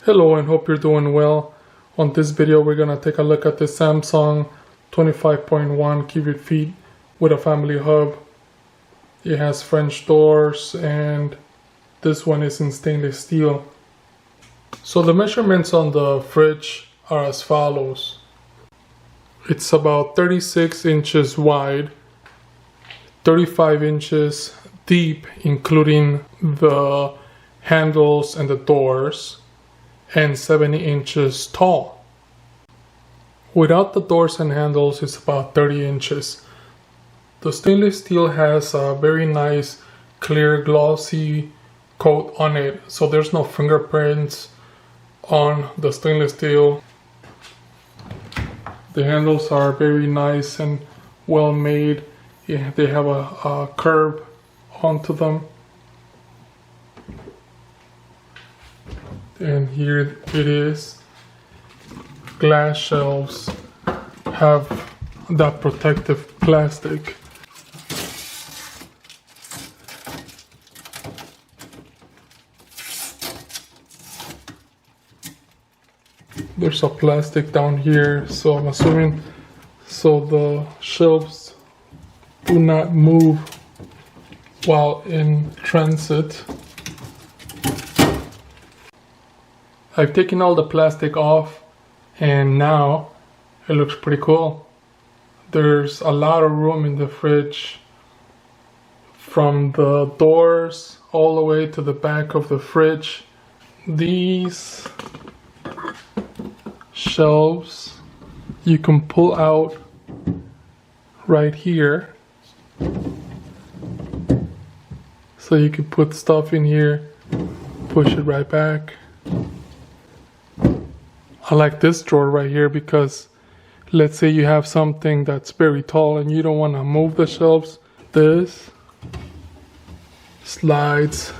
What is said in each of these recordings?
Hello and hope you're doing well. On this video we're going to take a look at the Samsung 25.1 cubic feet with a family hub. It has French doors and this one is in stainless steel. So the measurements on the fridge are as follows. It's about 36 inches wide, 35 inches deep including the handles and the doors, and 70 inches tall. Without the doors and handles, it's about 30 inches. The stainless steel has a very nice clear glossy coat on it, so there's no fingerprints on the stainless steel. The handles are very nice and well made. Yeah, they have a curve onto them. And here it is. Glass shelves have that protective plastic. There's a plastic down here, so I'm assuming so the shelves do not move while in transit. I've taken all the plastic off and now it looks pretty cool. There's a lot of room in the fridge from the doors all the way to the back of the fridge. These shelves you can pull out right here, so you can put stuff in here, push it right back. I like this drawer right here because let's say you have something that's very tall and you don't want to move the shelves. This slides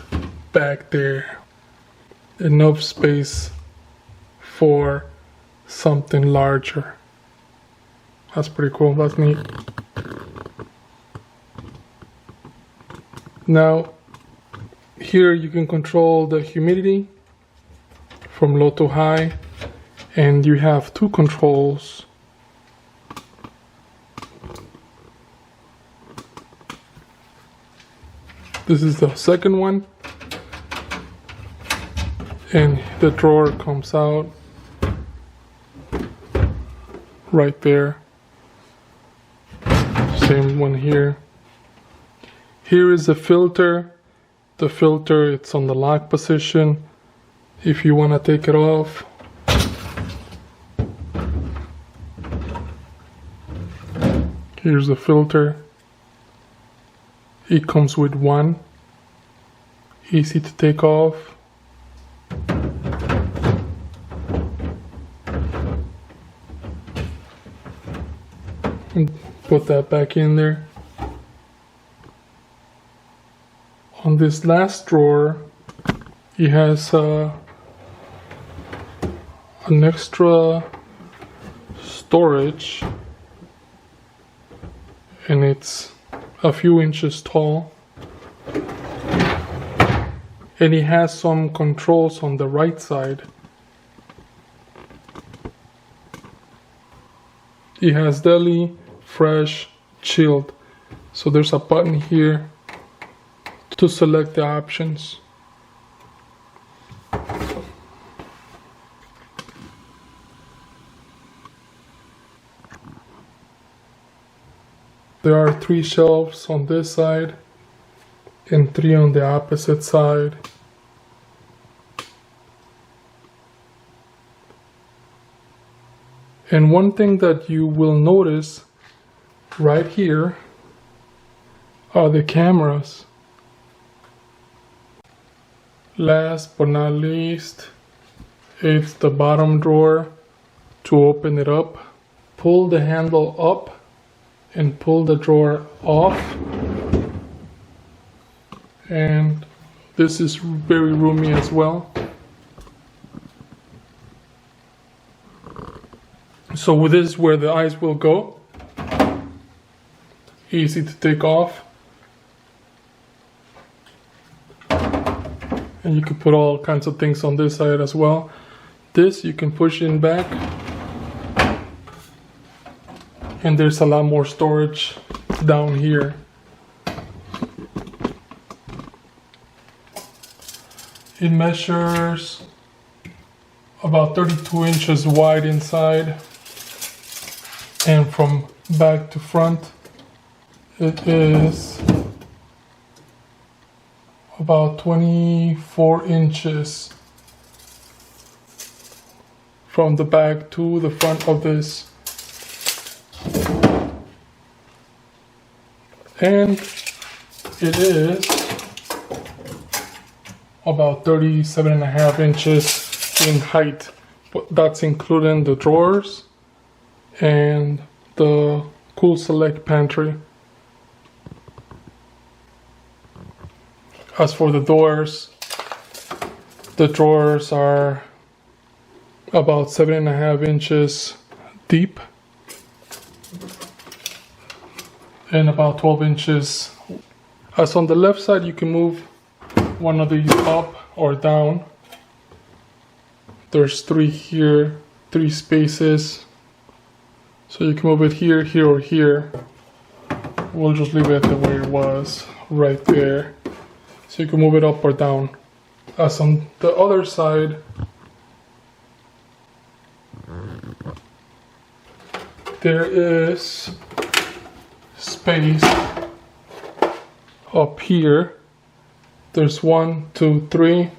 back there. Enough space for something larger. That's pretty cool. That's neat. Now, here you can control the humidity from low to high. And you have two controls. This is the second one. And the drawer comes out right there. Same one here. Here is the filter. The filter, it's on the lock position. If you want to take it off, here's the filter. It comes with one. Easy to take off. And put that back in there. On this last drawer, it has an extra storage. And it's a few inches tall, and it has some controls on the right side. It has deli, fresh, chilled, so there's a button here to select the options. There are 3 shelves on this side and 3 on the opposite side. And one thing that you will notice right here are the cameras. Last but not least, it's the bottom drawer. To open it up, pull the handle up and pull the drawer off, and this is very roomy as well. So with this is where the eyes will go. Easy to take off. And you can put all kinds of things on this side as well. This you can push in back, and there's a lot more storage down here. It measures about 32 inches wide inside, and from back to front it is about 24 inches from the back to the front of this. And it is about 37.5 inches in height. But that's including the drawers and the Cool Select pantry. As for the doors, the drawers are about 7.5 inches deep and about 12 inches. As on the left side, you can move one of these up or down. There's 3 here, 3 spaces. So you can move it here, here, or here. We'll just leave it the way it was, right there. So you can move it up or down. As on the other side, there is space up here. There's 1, 2, 3.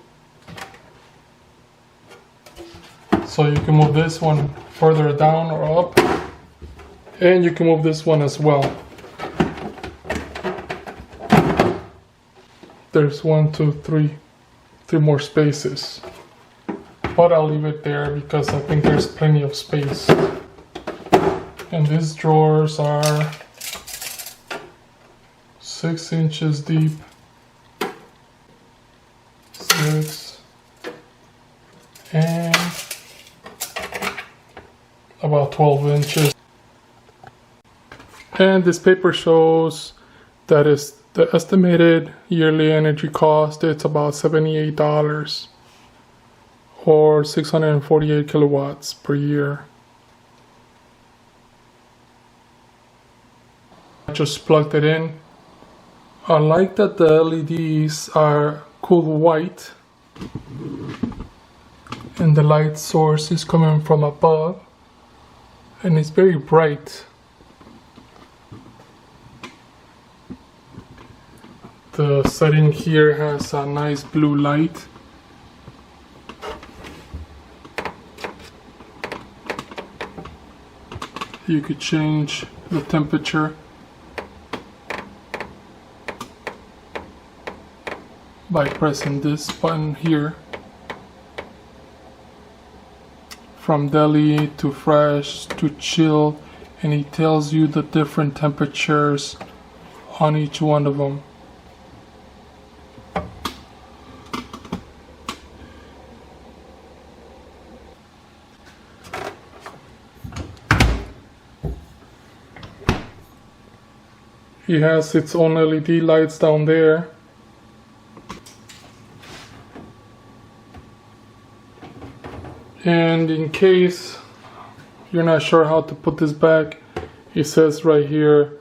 So you can move this one further down or up, and you can move this one as well. There's 1, 2, 3 more spaces, but I'll leave it there because I think there's plenty of space. And these drawers are 6 inches deep, 6, and about 12 inches. And this paper shows that is the estimated yearly energy cost. It's about $78 or 648 kilowatts per year. I just plugged it in. I like that the LEDs are cool white and the light source is coming from above, and it's very bright. The setting here has a nice blue light. You could change the temperature by pressing this button here. From deli to fresh to chilled, and it tells you the different temperatures on each one of them. It has its own LED lights down there. And in case you're not sure how to put this back, it says right here,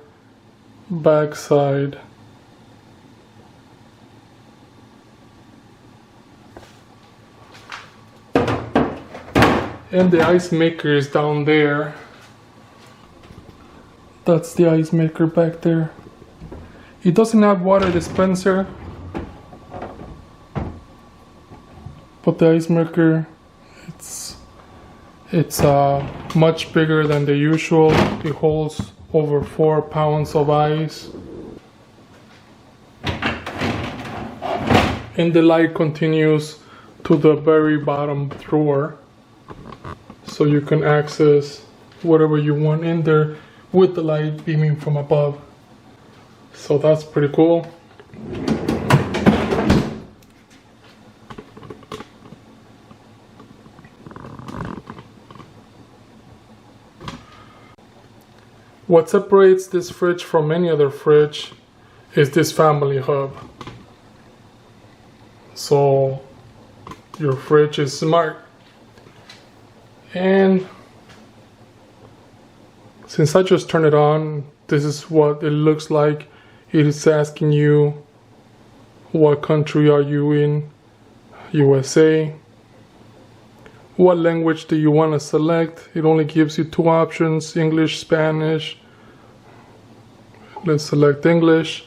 backside. And the ice maker is down there. That's the ice maker back there. It doesn't have water dispenser, but the ice maker, it's much bigger than the usual. It holds over 4 pounds of ice. And the light continues to the very bottom drawer, so you can access whatever you want in there with the light beaming from above. So that's pretty cool. What separates this fridge from any other fridge is this family hub. So your fridge is smart. And since I just turned it on, this is what it looks like. It is asking you what country are you in, USA. What language do you want to select? It only gives you two options, English, Spanish. Let's select English.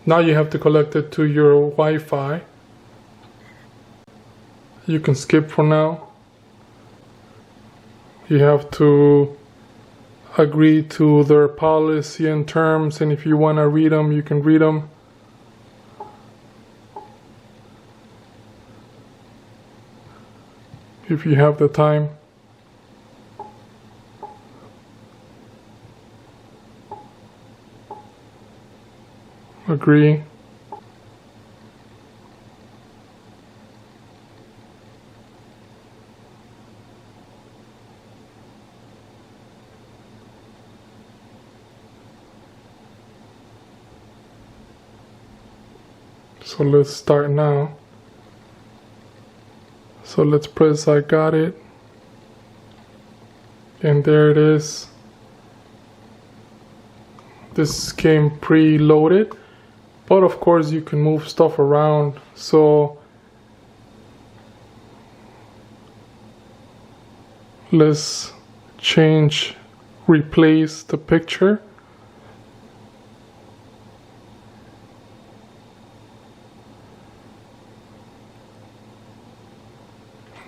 Now you have to connect it to your Wi-Fi. You can skip for now. You have to agree to their policy and terms, and if you want to read them, you can read them. If you have the time. Agree. So let's start now. So let's press I got it. And there it is. This came pre-loaded, but of course you can move stuff around. So let's change, replace the picture.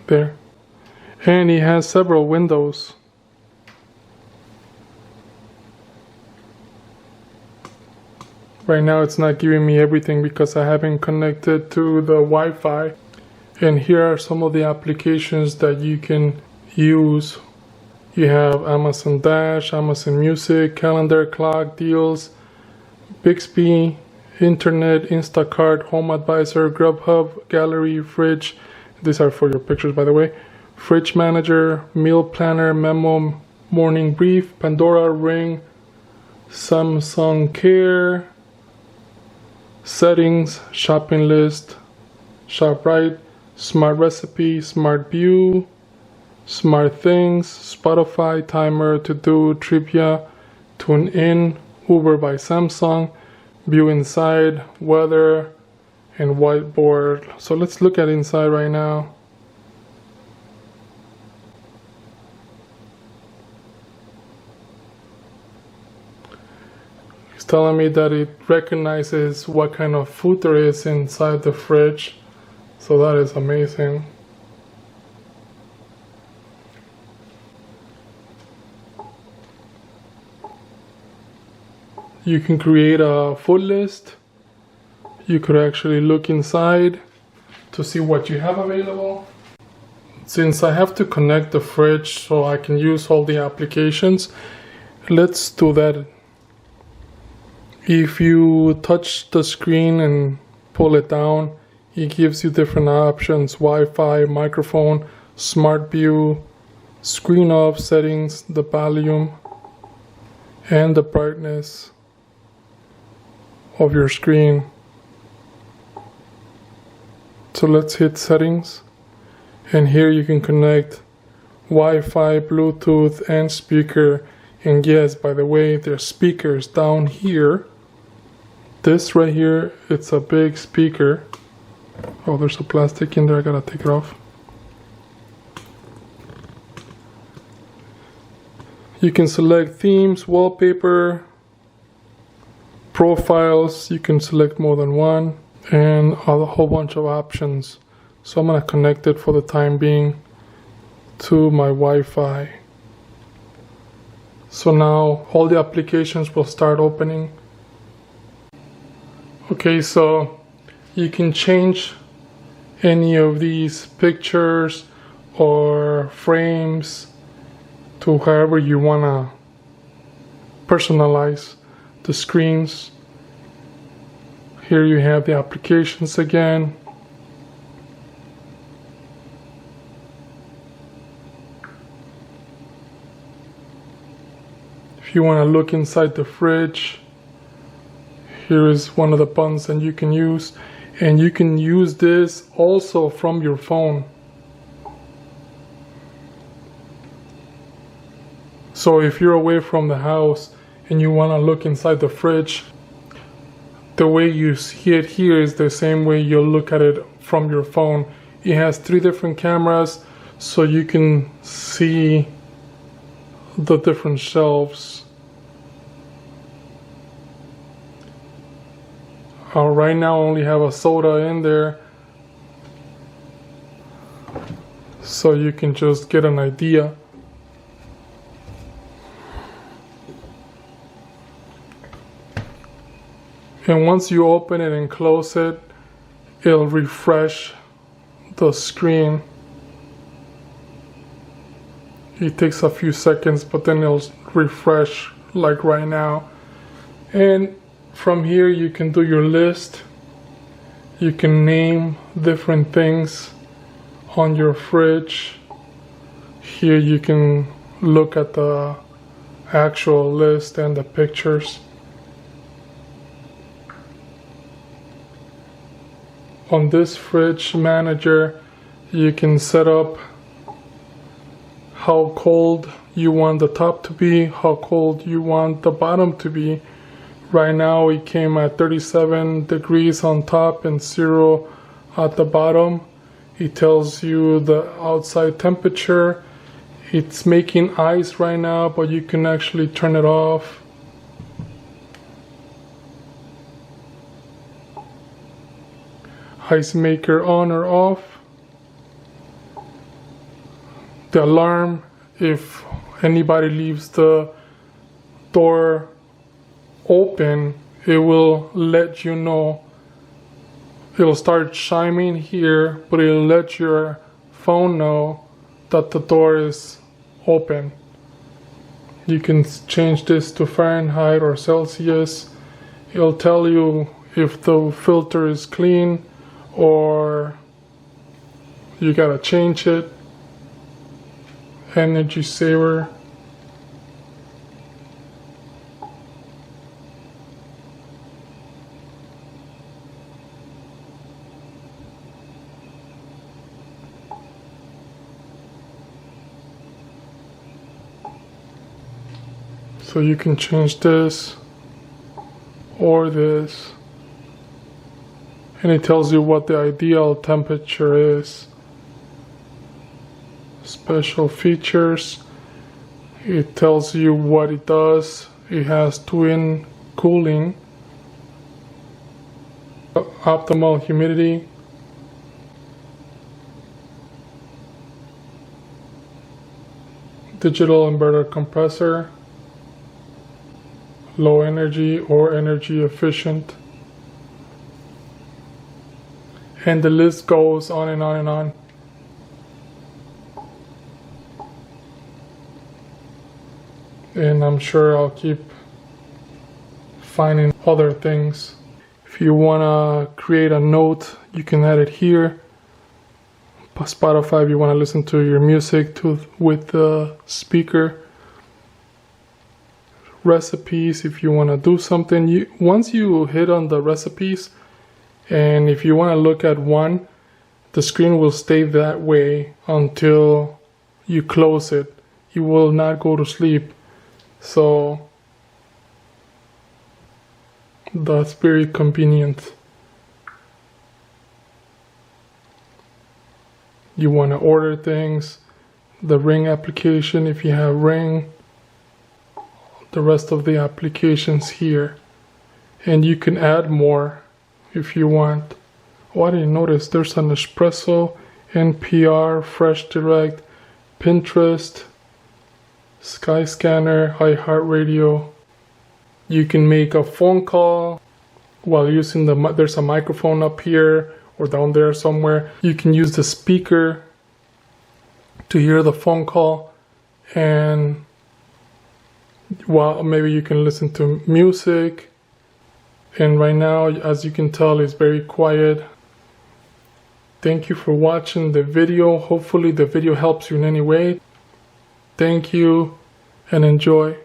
There. And he has several windows. Right now it's not giving me everything because I haven't connected to the Wi-Fi. And here are some of the applications that you can use. You have Amazon Dash, Amazon Music, Calendar, Clock, Deals, Bixby, Internet, Instacart, Home Advisor, Grubhub, Gallery, Fridge. These are for your pictures, by the way. Fridge Manager, Meal Planner, Memo, Morning Brief, Pandora, Ring, Samsung Care, Settings, Shopping List, ShopRite, Smart Recipe, Smart View, Smart Things, Spotify, Timer, To Do, Trivia, Tune In, Uber by Samsung, View Inside, Weather, and Whiteboard. So let's look at inside right now. It's telling me that it recognizes what kind of food there is inside the fridge. So that is amazing. You can create a food list. You could actually look inside to see what you have available. Since I have to connect the fridge so I can use all the applications, let's do that. If you touch the screen and pull it down, it gives you different options: Wi-Fi, microphone, Smart View, screen off settings, the volume, and the brightness of your screen. So let's hit settings, and here you can connect Wi-Fi, Bluetooth, and speaker. And yes, by the way, there's speakers down here. This right here, it's a big speaker. Oh, there's a plastic in there, I gotta take it off. You can select themes, wallpaper, profiles. You can select more than one, and a whole bunch of options. So I'm going to connect it for the time being to my Wi-Fi. So now all the applications will start opening. Okay, so you can change any of these pictures or frames to however you want to personalize the screens. Here you have the applications again. If you want to look inside the fridge, here is one of the buttons that you can use, and you can use this also from your phone. So if you're away from the house and you want to look inside the fridge, the way you see it here is the same way you'll look at it from your phone. It has 3 different cameras, so you can see the different shelves. Right now I only have a soda in there, so you can just get an idea. And once you open it and close it, it'll refresh the screen. It takes a few seconds, but then it'll refresh like right now. And from here you can do your list. You can name different things on your fridge. Here you can look at the actual list and the pictures. On this fridge manager, you can set up how cold you want the top to be, how cold you want the bottom to be. Right now it came at 37 degrees on top and 0 at the bottom. It tells you the outside temperature. It's making ice right now, but you can actually turn it off. Ice maker on or off. The alarm, if anybody leaves the door open, it will let you know. It'll start chiming here, but it'll let your phone know that the door is open. You can change this to Fahrenheit or Celsius. It'll tell you if the filter is clean or you gotta change it. Energy saver. So you can change this or this, and it tells you what the ideal temperature is. Special features, it tells you what it does. It has twin cooling, optimal humidity, digital inverter compressor, low energy or energy efficient, and the list goes on and on and on. And I'm sure I'll keep finding other things. If you want to create a note, you can add it here. Spotify, if you want to listen to your music with the speaker. Recipes, if you want to do something. Once you hit on the recipes, and if you want to look at one, the screen will stay that way until you close it. You will not go to sleep. So that's very convenient. You want to order things, the Ring application, if you have Ring, the rest of the applications here, and you can add more if you want. Oh, I didn't notice there's an Espresso, NPR, Fresh Direct, Pinterest, Skyscanner, iHeartRadio. You can make a phone call while using there's a microphone up here or down there somewhere. You can use the speaker to hear the phone call, and maybe you can listen to music. And right now, as you can tell, it's very quiet. Thank you for watching the video. Hopefully the video helps you in any way. Thank you and enjoy.